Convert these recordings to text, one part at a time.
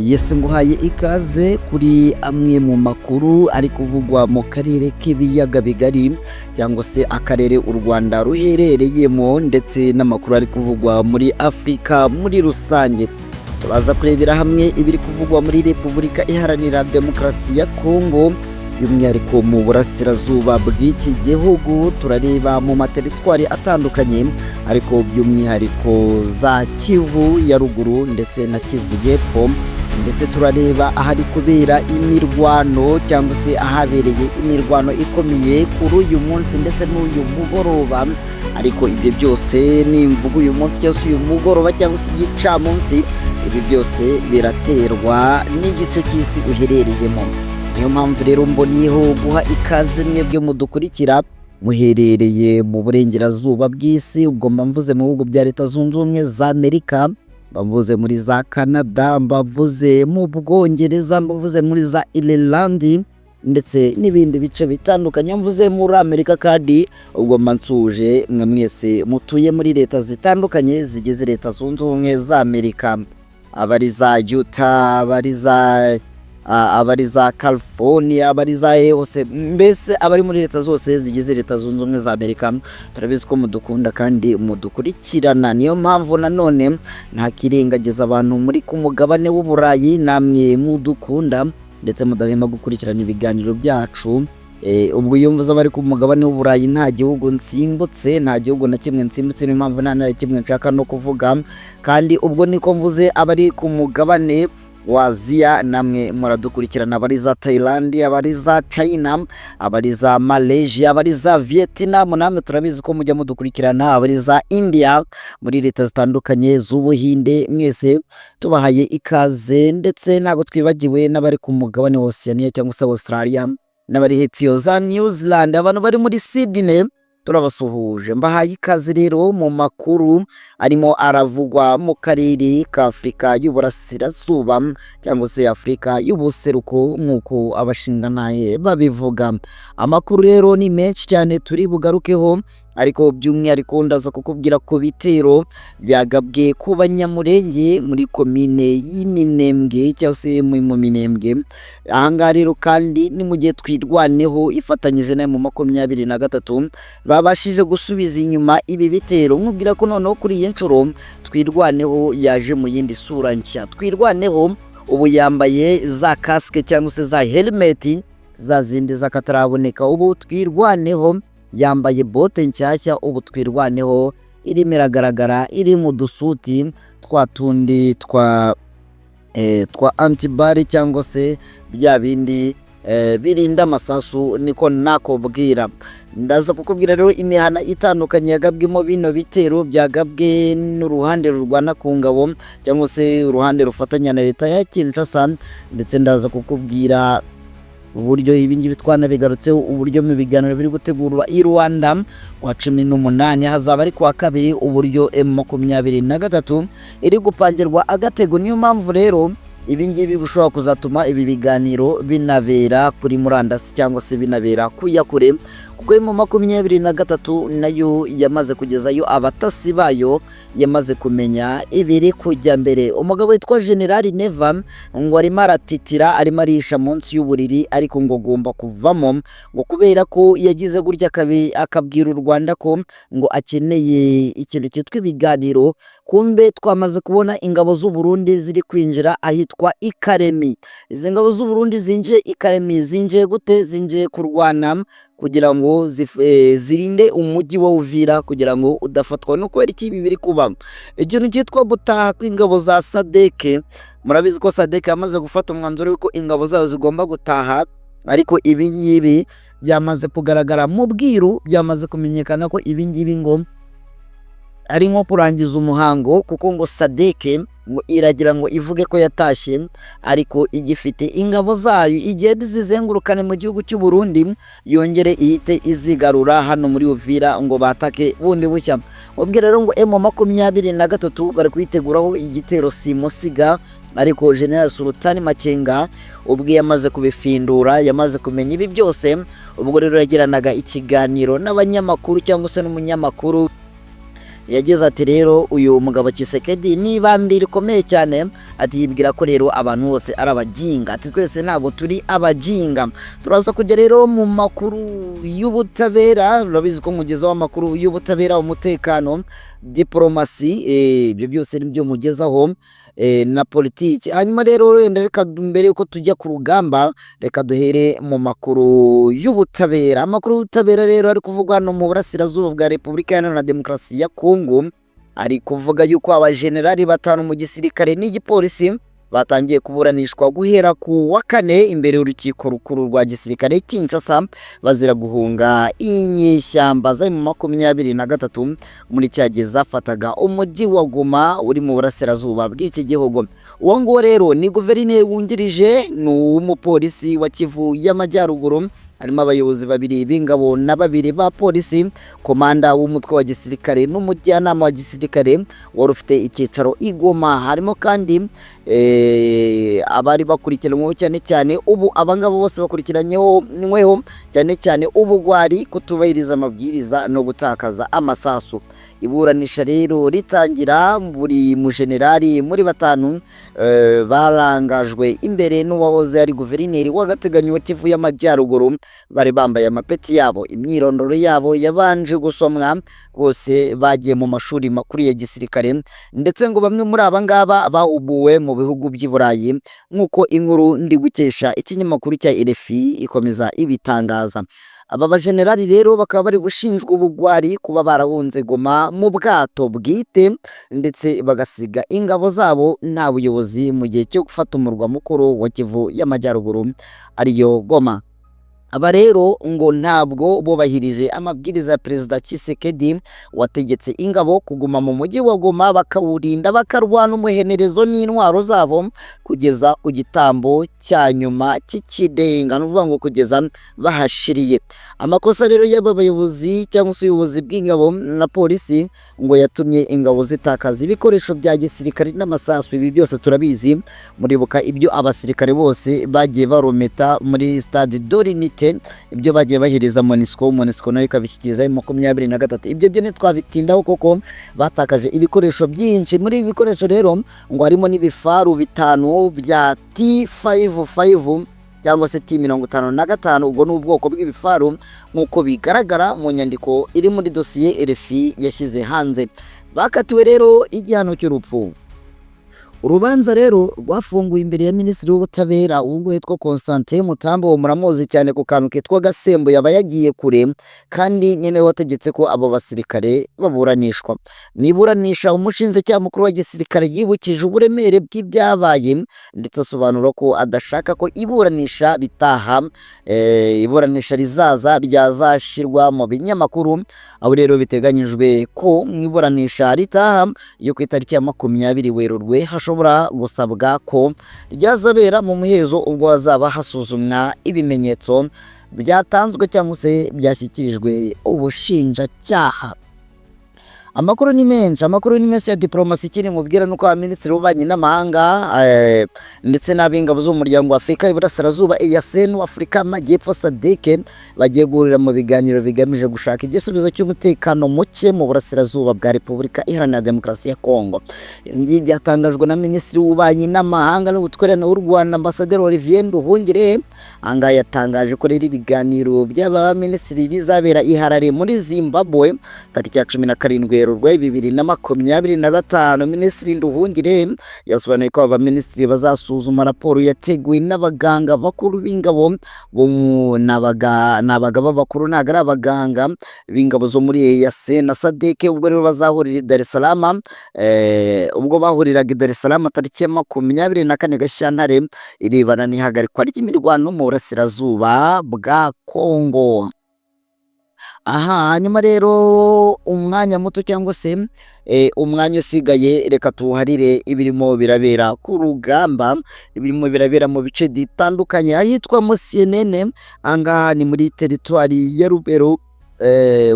Yesi nguhaye ikaze kuri amwe mu makuru ari kuvugwa mu karere k'ibiyaga bigari cyangwa se akarere u Rwanda ruherereyemo, ndetse n'amakuru ari kuvugwa muri Afurika muri rusange. Turaza kurebera hamwe ibiri kuvugwa muri Repubulika Iharanira Demokarasi ya Kongo, by'umwihariko mu burasirazuba bw'iki gihugu. Turareba mu materitwari atandukanye, ariko by'umwihariko za Kivu ya ruguru ndetse na Kivu y'epfo, ndetse turareba ahari kubera imirwano cyangwa se ahabereye imirwano ikomeye kuri uyu munsi ndetse n'uyu mugoroba. Ariko ibyo byose nimvuga uyu munsi cyangwa se uyu mugoroba cyangwa se igicamunsi, ibi byose biraterwa n'igice cy'isi uherereyemo. Niyo mpamvu rero mboniyeho guha ikaze mwebwe mudukurikira muherereye mu burengerazuba bw'isi, ubwo mvuze mu bihugu bya Leta Zunze Ubumwe za Amerika, mbavuze muri za Canada, mbavuze mu Bwongereza, mbavuze muri za Ireland ndetse n'ibindi bice bitandukanye, mvuze muri Amerika. Kandi ubwo nsuje mwe mwese mutuye muri leta zitandukanye zigize Leta Zunze Ubumwe za Amerika, abari za Utah, abari za California, abari za hose, mbese abari muri leta zose zigize Leta Zunze Ubumwe za Amerika. Turabizi ko mudukunda kandi mudukurikirana. Niyo mpamvu nanone nta kirengagiza abantu muri ku mugabane w'Uburayi, namwe mudukunda ndetse mudahema gukurikirana ibiganiro byacu. Ubwo iyo mvuze abari ku mugabane w'Uburayi, nta gihugu nsimbutse, nta gihugu na kimwe nsimbutse, niyo mpamvu nta na kimwe nshaka no kuvuga. Kandi ubwo niko mvuze abari ku mugabane wa Aziya, namwe muradukurikirana, abari za Thailand, abari za China, abari za Malaysia, abari za Vietnam, namwe turabizi ko mujya mudukurikirana, abari za India, muri leta zitandukanye z'Ubuhinde, mwese tubahaye ikaze. Ndetse ntabwo twibagiwe n'abari ku mugabane wa Oceania cyangwa se Australia, n'abari hepfo za New Zealand, abantu bari muri Sydney, turabasuhuje. Mbahaye ikaze rero mu makuru arimo aravugwa mu karere ka Afurika y'Uburasirazuba cyangwa se Afurika y'Ubuseruko nk'uko abashingantahe babivuga. Amakuru rero ni menshi cyane turi bugarukeho, ariko by'umwihariko ndaza kukubwira ku bitero byagabwe ku Banyamurenge muri komine y'Iminembwe cyangwa se mu Minembwe. Ahangaha rero kandi ni mu gihe twirwaneho ifatanyije na M23 babashije gusubiza inyuma ibi bitero. Nkubwira ko noneho kuri iyi nshuro twirwaneho yaje mu yindi sura nshya. Twirwaneho ubu yambaye za casque cyangwa se za helmet, za zindi zakataraboneka. Ubu twirwaneho yambaye bote nshyashya. Ubu twirwaneho irimo iragaragara, iri mu dusuti twa tundi twa antibari cyangwa se bya bindi birinda amasasu, niko nakubwira. Ndaza kukubwira rero imihana itandukanye yagabwemo bino bitero, byagabwe n'uruhande rurwana ku ngabo cyangwa se uruhande rufatanya na leta ya Kinshasa. Ndetse ndaza kukubwira uburyo ibingibi twanabigarutseho, uburyo mu biganiro biri gutegurwa i Rwanda kwa 18 hazaba ari kwa kabiri, uburyo M23 iri gupangirwa agatego. Niyo mpamvu rero ibingibi bishobora kuzatuma ibi biganiro binabera kuri murandasi cyangwa se binabera kuyakure, kuko M23 nayo yamaze kugezayo abatasi bayo, yamaze kumenya ibiri kujya mbere. Umugabo witwa General Neva ngo arimo aratitira, arimo arisha munsi y'uburiri, ariko ngo agomba kuvamo ngo kubera ko yagize gutya akabwira u Rwanda ko ngo akeneye ikintu cyitwa ibiganiro. Kumbe twamaze kubona ingabo z'u Burundi ziri kwinjira ahitwa Ikaremi. Izi ngabo z'u Burundi zinjiye Ikaremi, zinjiye gute? Zinjiye kurwana kugira ngo zirinde umujyi wa Uvira kugira ngo udafatwa. No kwera iki bibiri kuba ikintu cyitwa gutaha kw'ingabo za SADC. Murabizi ko SADC yamaze gufata umwanzuro w'uko ingabo zayo zigomba gutaha, ariko ibi ngibi byamaze kugaragara mu bwiru, byamaze kumenyekana ko ibi ngibi ngo ari nko kurangiza umuhango, kuko ngo SADC ngo iragira ngo ivuge ko yatashye, ariko igifite ingabo zayo igihe zizengurukane mu gihugu cy'u Burundi, yongere ihite izigarura hano muri Uvira ngo batake bundi bushya. Ubwo rero ngo M23 bari kwiteguraho igitero simusiga, ariko General Sultan Makenga ubwo yamaze kubifindura, yamaze kumenya ibi byose. Ubwo rero yagiranaga ikiganiro n'abanyamakuru cyangwa se n'umunyamakuru yagize ati rero uyu mugabo Tshisekedi n'ibandi rikomeye cyane, ati yibwira ko rero abantu bose ari abajinga, ati twese ntabwo turi abajinga. Turaza kujya rero mu makuru y'ubutabera, urabizi ko mugezaho amakuru y'ubutabera, umutekano, diplomasi, ibyo byose nibyo mugezaho, na politiki. Hanyuma rero reka mbere yuko tujya ku rugamba, reka duhere mu makuru y'ubutabera. Amakuru y'ubutabera rero ari kuvugwa hano mu burasirazuba bwa Repubulika Iharanira Demokarasi ya Kongo, ari kuvuga yuko abajenerali 5 mu gisirikare n'igipolisi batangiye kuburanishwa guhera ku wa 4 imbere y'urukiko rukuru rwa gisirikare Kinshasa, bazira guhunga inyeshyamba za M23 muri cyagiye zafataga umujyi wa Goma uri mu burasirazuba bw'iki gihugu. Uwo ngo rero ni guverineri wungirije n'umupolisi wa Kivu y'Amajyaruguru, harimo abayobozi 2 b'ingabo na 2 ba polisi, komanda w'umutwe wa gisirikare n'umujyanama wa gisirikare wari ufite icyicaro i Goma. Harimo kandi abari bakurikiranyweho cyane ubu abangabo bose bakurikiranyweho cyane ubugwari, kutubahiriza amabwiriza no gutakaza amasasu. Iburanisha rero ritangira, buri mujenerali muri 5 barangajwe imbere n'uwahoze ari guverineri w'agateganyo wa Kivu y'Amajyaruguru, bari bambaye amapeti yabo, imyirondoro yabo yabanje gusomwa, bose bagiye mu mashuri makuru ya gisirikare, ndetse ngo bamwe muri abangaba bahubuwe mu bihugu by'i Burayi, nk'uko inkuru ndi gukesha ikinyamakuru cya RFI ikomeza ibitangaza. Aba bajenerali rero bakaba bari gushinjwa ubugwari, kuba barahunze Goma mu bwato bwite, ndetse bagasiga ingabo zabo nta buyobozi mu gihe cyo gufata umurwa mukuru wa Kivu y'Amajyaruguru ariyo Goma. Aba rero ngo ntabwo bubahirije amabwiriza ya Perezida Tshisekedi wategetse ingabo kuguma mu mujyi wa Goma, bakawurinda, bakarwana umuhenerezo n'intwaro zabo kugeza ku gitambo cya nyuma cy'ikidenga, n'uvuga ngo kugeza bahashiriye. Amakosa rero y'aba bayobozi cyangwa se ubuyobozi bw'ingabo na polisi ngo yatumye ingabo zitakaza ibikoresho bya gisirikare n'amasasu. Ibi byose turabizi, muribuka ibyo abasirikare bose bagiye barometa muri stade d'Unité, ibyo bagiye bahereza Monisco nayo ikabishyikiriza 23. Ibyo byo ntitwabitindaho koko, batakaje ibikoresho byinshi. Muri ibi bikoresho rero ngo harimo n'ibifaru 5 bya T55 cyangwa se T55. Ubwo ni ubwoko bw'ibifaru nk'uko bigaragara mu nyandiko iri muri dosiye RFI yashyize hanze. Bakatiwe rero igihano cy'urupfu. Urubanza rero rwafunguye imbere ya Minisitiri w'Ubutabera ubwo yitwa Constantin Mutambo, muramuzi cyane ku kantu kitwa Gasembo, yaba yagiye kure, kandi nyene wategetse ko abo basirikare baburanishwa. Niburanisha umushinjacyaha mukuru wa gisirikare yibukije uburemere bw'ibyabaye, ndetse asobanura ko adashaka ko iburanisha bitaha, iburanisha rizaza ryazashirwa mu binyamakuru, aho rero biteganyijwe ko mwiburanisha ritaha yo ku itariki ya 20 Werurwe hashobora gusabwa ko ryazabera mu muhezo, ubwo hazaba hasuzumwa ibimenyetso byatanzwe cyangwa se byashyikirijwe ubushinjacyaha. Amakuru ni menshi ya diplomasi kiri mubwira nuko abaminisitiri b'ububanyi n'amahanga ndetse n'ab'ingabo z'umuryango wa Afurika y'Iburasirazuba EAC n'Afurika y'Amajyepfo SADC bagiye guhurira mu biganiro bigamije gushaka igisubizo cy'umutekano muke mu burasirazuba bwa Repubulika Iharanira Demokarasi ya Kongo. Ibi byatangajwe na Minisitiri w'Ububanyi n'Amahanga n'Ubutwererane w'u Rwanda Ambasaderi Olivier Nduhungire. Anga yatangaje ko rero ibiganiro by'aba minisitiri bizabera i Harare muri Zimbabwe tariki ya 17 Werurwe 2025. Minisitiri Nduhungire yasobanuye ko aba minisitiri bazasuzuma raporo yateguwe n'abaganga bakuru b'ingabo n'abagaba bakuru ntago ari abaganga b'ingabo zo muri EAC na SADC. Ubwo rero bazahurira i Dar es Salaam, ubwo bahuriraga i Dar es Salaam tariki ya 24 Gashyantare, irebana n'ihagarikwa ry'imirwano mu burasirazuba bwa Kongo. Aha, hanyuma rero umwanya muto cyangwa se umwanya usigaye, reka tuharire ibirimo birabera ku rugamba, ibirimo birabera mu bice ditandukanye ahitwa mu CNN. Angaha ni muri teritwari ya Rubero,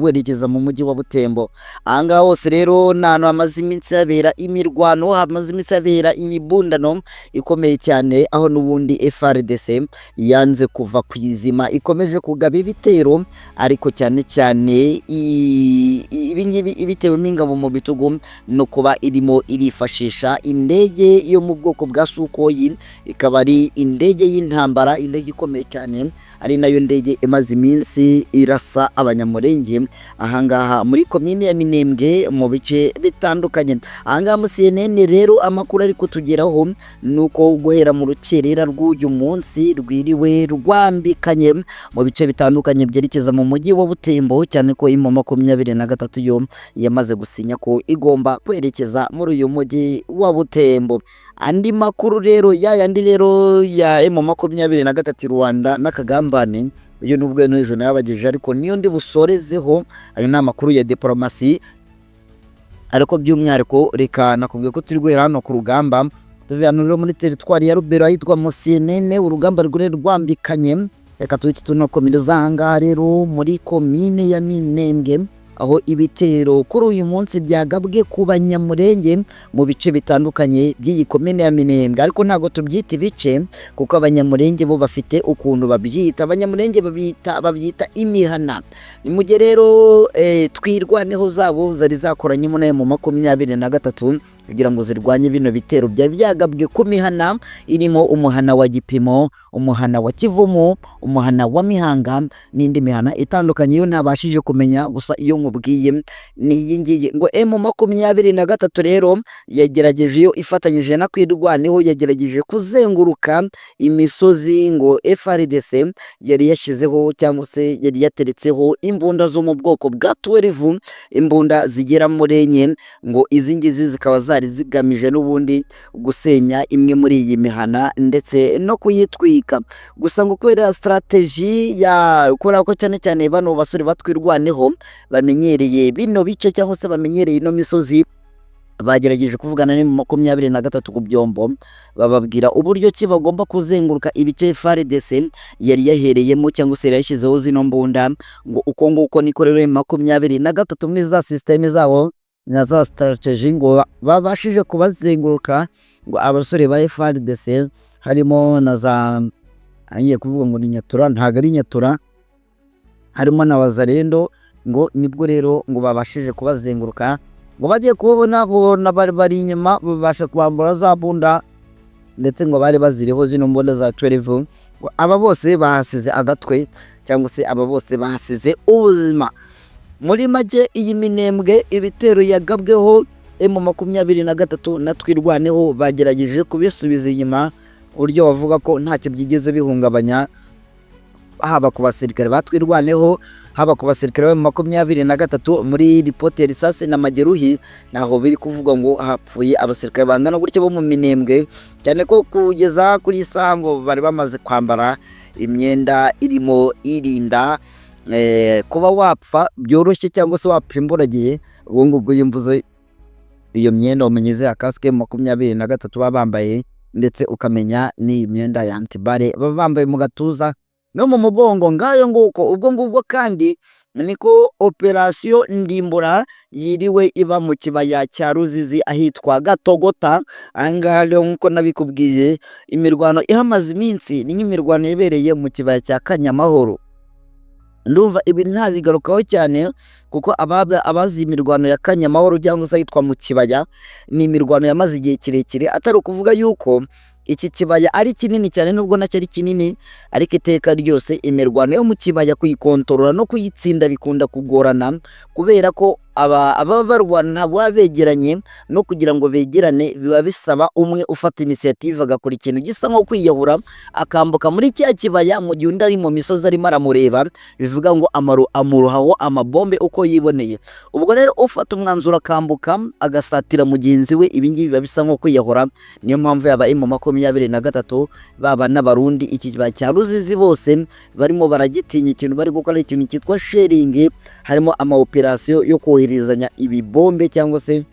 werekeza mu mujyi wa Butembo. Ahangaha hose rero ni ahantu hamaze iminsi habera imirwano, hamaze iminsi habera imibundano ikomeye cyane, aho n'ubundi FARDC yanze kuva ku izima, ikomeje kugaba ibitero, ariko cyane cyane ibingibi ibitewe n'ingabo mu bitugu no kuba irimo irifashisha indege yo mu bwoko bwa Sukoyi, ikaba ari indege y'intambara, indege ikomeye cyane, ari nayo ndege imaze iminsi irasa abanyamurenge ahangaha muri komine ya Minembwe mu bice bitandukanye. Ahangaha mu CNN rero amakuru ari kutugeraho nuko guhera mu rukerera rw'uyu munsi rwiriwe rwambikanye mu bice bitandukanye byerekeza mu mujyi wa Butembo, cyane ko M23 yo yamaze gusinya ko igomba kwerekeza muri uyu mujyi wa Butembo. Andi makuru rero yandi rero ya M23 Rwanda n'akagambane, uyu nubwo n'ejo nabageje, ariko niyo ndi busorezeho. Ayo ni amakuru ya diplomasi, ariko by'umwihariko reka nakubwiye ko turi guhera hano ku rugamba tuvanura muri teritwari ya Rubero ahitwa mu CNN, urugamba rwure rwambikanye. Reka tuhite tunakomereza ahangaha rero muri komine ya Minembwe, aho ibitero kuri uyu munsi byagabwe ku banyamurenge mu bice bitandukanye by'iyi komine ya Minembwe, ariko ntago tubyita ibice kuko abanyamurenge bo bafite ukuntu babyita. Abanyamurenge babyita imihana. Ni mu gihe rero twirwaneho zabo zari zakoranyemo na M23 kugira ngo zirwanye bino bitero byagabwe ku mihana irimo umuhana wa Gipimo, umuhana wa Kivumu, umuhana wa Mihanga n'indi mihana itandukanye yo ntabashije kumenya, gusa iyo nkubwiye ni iyi ngiyi ngo M23 rero yagerageje yo ifatanyije na kwirwaneho, yagerageje kuzenguruka imisozi ngo FARDC yari yashizeho cyangwa se yari yateretseho imbunda zo mu bwoko bwa 12, imbunda zigera muri enye, ngo izi ngizi zikaba zigamije n'ubundi gusenya imwe muri iyi mihana ndetse no kuyitwika. Gusa ngo kubera strategy ya ukora ko cyane cyane bano basore batwirwaneho bamenyereye bino bice cyangwa se bamenyereye ino misozi, bagerageje kuvugana na M23 ku byombo, bababwira uburyo ki bagomba kuzenguruka ibice FARDC yari yahereyemo cyangwa se yashyizeho zino mbunda, ngo uko nguko niko rero M23 muri za system zabo na za strategy ngo babashije kubazenguruka, ngo abasore ba FARDC harimo na za angiye kuvuga ngo ni Nyatura, ntago ari Nyatura, harimo na Wazalendo, ngo nibwo rero ngo babashije kubazenguruka, ngo bagiye kubona bari inyuma babasha kwambura za bunda, ndetse ngo bari baziriho zino mbunda za 12. Aba bose bahasize agatwe cyangwa se aba bose bahasize ubuzima. Muri make iyi Minembwe ibitero yagabweho M23 na twirwaneho bagerageje kubisubiza inyuma, uburyo bavuga ko ntacyo byigeze bihungabanya, haba ku basirikare batwirwaneho, haba ku basirikare ba M23. Muri ripoti ya risasi na mageruhi naho biri kuvuga ngo hapfuye abasirikare bangana gutyo bo mu Minembwe, cyane ko kugeza kuri sango bari bamaze kwambara imyenda irimo irinda kuba wapfa byoroshye cyangwa se wapfa imburagihe. Ubwo ngubwo yimvuze iyo myenda umenyeze ya casque M23 babambaye, ndetse ukamenya ni imyenda ya antibare baba bambaye mu gatuza no mu mugongo ngayo nguko. Ubwo ngubwo kandi niko operation ndimbura yiriwe iba mu kibaya cya Ruzizi ahitwa Gatogota. Ahangaha rero nkuko nabikubwiye imirwano ihamaze iminsi ni nk'imirwano yabereye mu kibaya cya Kanyamahoro. Ndumva ibi ntabigarukaho cyane kuko abazi imirwano ya Kanyamahoro cyangwa se yitwa mu kibaya ni imirwano yamaze igihe kirekire, atari ukuvuga yuko iki kibaya ari kinini cyane, nubwo nacyo ari kinini, ariko iteka ryose imirwano yo mu kibaya kuyikontorora no kuyitsinda bikunda kugorana, kubera ko aba barwana begeranye, no kugira ngo begerane biba bisaba umwe ufata initiative agakora ikintu gisa nko kwiyahura akambuka muri cya kibaya mu gihe undi ari mu misozi arimo aramureba, bivuga ngo amuruhaho amabombe uko yiboneye. Ubwo rero ufata umwanzuro akambuka agasatira mugenzi we, ibi ngibi biba bisa nko kwiyahura. Niyo mpamvu yaba M23 baba n'abarundi iki kibaya cya Ruzizi bose barimo baragitinya ikintu bari gukora, ikintu cyitwa sharing, harimo ama operation yo koherezanya ibibombe cyangwa se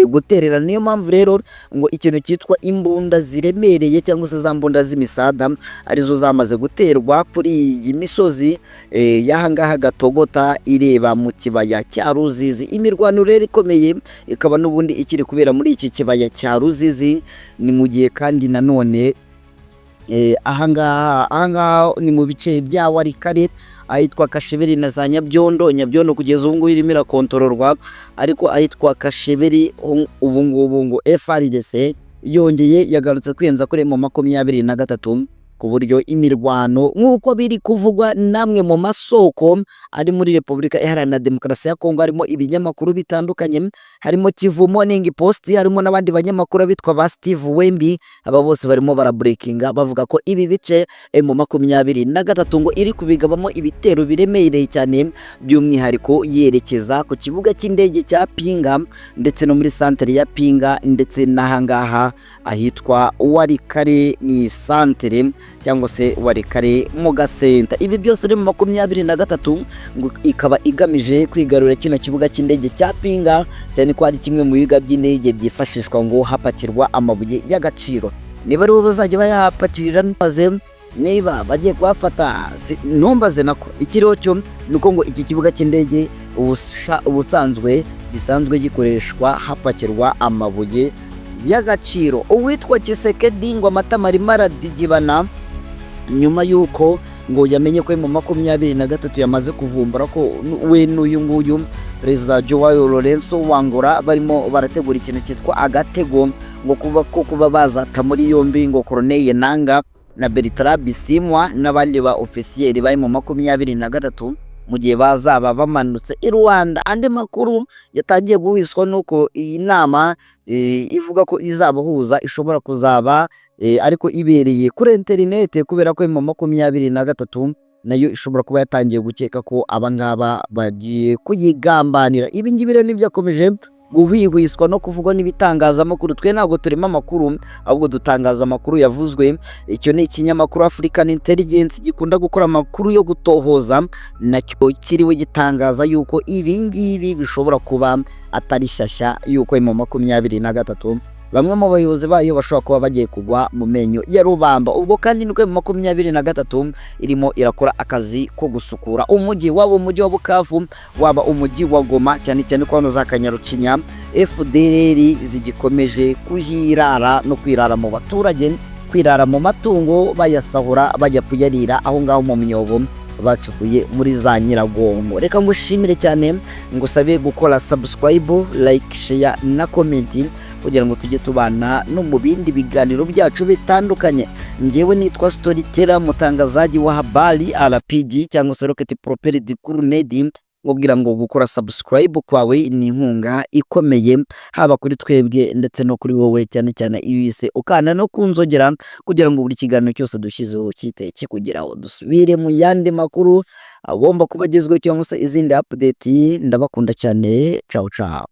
guterera. Niyo mpamvu rero ngo ikintu cyitwa imbunda ziremereye cyangwa se za mbunda z'imisada arizo zamaze guterwa kuri iyi misozi y'ahangaha Gatogota ireba mu kibaya cya Ruzizi. Imirwano rero ikomeye ikaba n'ubundi ikiri kubera muri iki kibaya cya Ruzizi. Ni mu gihe kandi nanone ahangaha ni mu bice bya Warikare ahitwa Kasheberi na za Nyabyondo. Nyabyondo kugeza ubu ngubu irimo irakontororwa, ariko ahitwa Kasheberi ubu ngubu ngo FARDC yongeye yagarutse kwenza kuri M23 ku buryo imirwano nk'uko biri kuvugwa namwe mu masoko ari muri Repubulika Iharanira Demokarasi ya Kongo, harimo ibinyamakuru bitandukanye, harimo Kivu Morning Post, harimo n'abandi banyamakuru bitwa ba Steve Wembi. Aba bose barimo barabreakinga bavuga ko ibi bice M23 ngo iri kubigabamo ibitero biremereye cyane, by'umwihariko yerekeza ku kibuga cy'indege cya Pinga ndetse no muri centre ya Pinga, ndetse n'ahangaha ahitwa Warikare ni centre cyangwa se Warikare mu gasenta. Ibi byose rero mu 23 ngo ikaba igamije kwigarurira kino kibuga cy'indege cya Pinga, cyane ko ari kimwe mu biga by'indege byifashishwa ngo hapakirwa amabuye y'agaciro. Niba rero bazajya bayapakirira maze niba bagiye kuhafata ntumbaze nako ikiriho cyo nuko ngo iki kibuga cy'indege ubusanzwe gisanzwe gikoreshwa hapakirwa amabuye y'agaciro. Uwitwa Kisekedi ngo amatama arimo aradigibana nyuma y'uko ngo yamenye ko mu 23 yamaze kuvumbura ko we n'uyu nguyu Perezida Joao Lourenço Wangora barimo barategura ikintu cyitwa agatego ngo kuba bazata muri yombi ngo Corneille Nanga na Bertrand Bisimwa n'abandi ba officier bari mu 23 mu gihe bazaba bamanutse i Rwanda. Andi makuru yatangiye guhiswa nuko iyi nama ivuga ko izabahuza ishobora kuzaba ariko ibereye kuri internet, kubera ko mu 23 nayo ishobora kuba yatangiye gukeka ko abangaba bagiye kuyigambanira. Ibi ngibi rero nibyo akomeje guhwihwiswa no kuvugwa n'ibitangazamakuru. Twe ntabwo turimo amakuru, ahubwo dutangaza amakuru yavuzwe. Icyo ni ikinyamakuru African Intelligence gikunda gukora amakuru yo gutohoza, nacyo kiriwe gitangaza yuko ibi ngibi bishobora kuba atari shyashya, yuko mu 23 bamwe mu bayobozi bayo bashobora kuba bagiye kugwa mu menyo ya rubamba. Ubwo kandi niko mu 23 irimo irakora akazi ko gusukura umujyi, waba umujyi wa Bukavu, waba umujyi wa Goma, cyane cyane ko hano za Kanyarucinya FDLR zigikomeje kujirara no kwirara mu baturage, kwirara mu matungo bayasahura bajya kuyarira aho ngaho mu myobo bacukuye muri za Nyiragongo. Reka ngushimire cyane, ngusabe gukora subscribe, like, share na comment kugira ngo tujye tubana no mu bindi biganiro byacu bitandukanye. Ngewe nitwa Storyteller, mutangazaji wa habari RPG cyangwa se Rocket Propelled Grenade. Ngubwira ngo gukora subscribe kwawe ni inkunga ikomeye, haba kuri twebwe ndetse no kuri wowe, cyane cyane ibise ukana no kunzogera kugira ngo buri kiganiro cyose dushyizeho kite kikugeraho. Dusubire mu yandi makuru agomba kubagezweho cyangwa se izindi update. Ndabakunda cyane, ciao ciao.